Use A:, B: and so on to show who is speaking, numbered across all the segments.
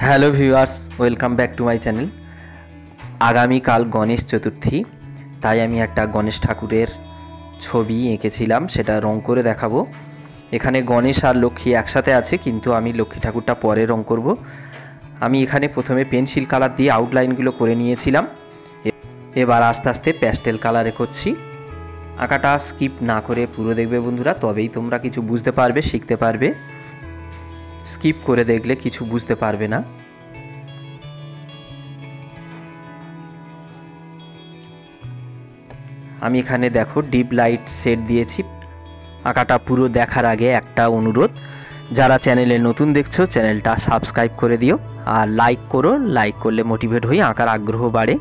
A: Hello viewers, welcome back to my channel. আগামীকাল গণেশ চতুর্থী, তাই আমি একটা গণেশ ঠাকুরের ছবি এঁকেছিলাম, সেটা রং করে দেখাবো। এখানে গণেশ আর লক্ষ্মী একসাথে আছে, কিন্তু আমি লক্ষ্মী ঠাকুরটা পরে রং করব। আমি এখানে প্রথমে পেন্সিল কালার দিয়ে আউটলাইনগুলো করে নিয়েছিলাম, এবার আস্তে আস্তে প্যাস্টেল কালারে করছি। আঁকাটা স্কিপ না করে পুরো দেখবে বন্ধুরা, তবেই তোমরা কিছু বুঝতে পারবে, শিখতে পারবে। স্কিপ করে দেখলে কিছু বুঝতে পারবে না। আমি এখানে দেখো ডিপ লাইট সেট দিয়েছি। আঁকাটা পুরো দেখার আগে একটা অনুরোধ, যারা চ্যানেলে নতুন দেখছো চ্যানেলটা সাবস্ক্রাইব করে দিও আর লাইক করো। লাইক করলে মোটিভেট হই, আঁকার আগ্রহ বাড়ে।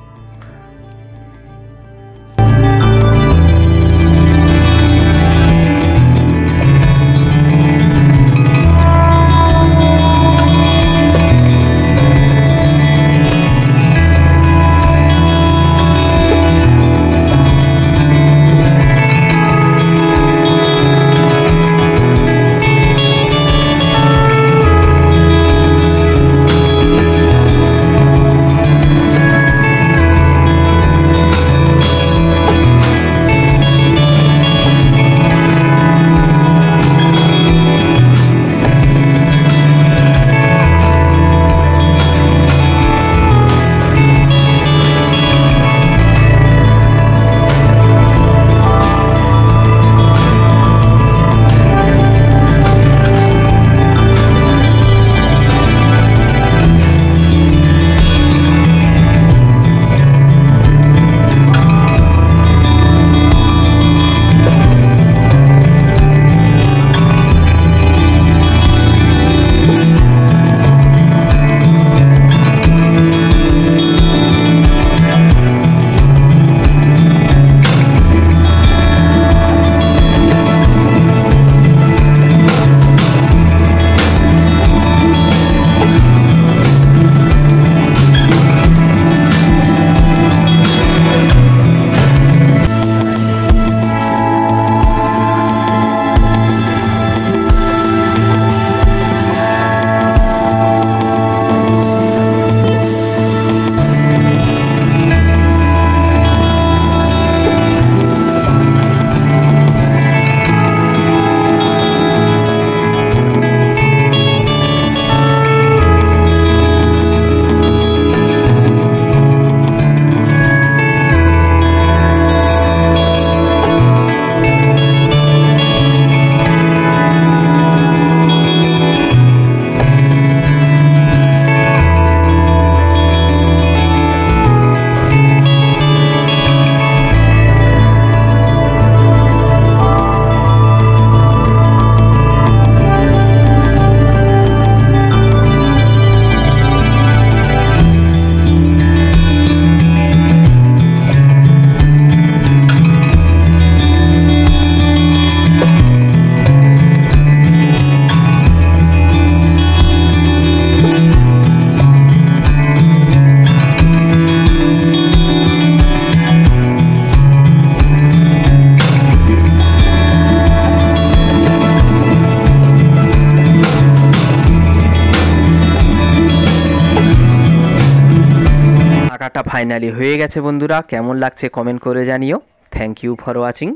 A: আঁকাটা ফাইনালি হয়ে গেছে বন্ধুরা। কেমন লাগছে কমেন্ট করে জানিও। Thank you for watching.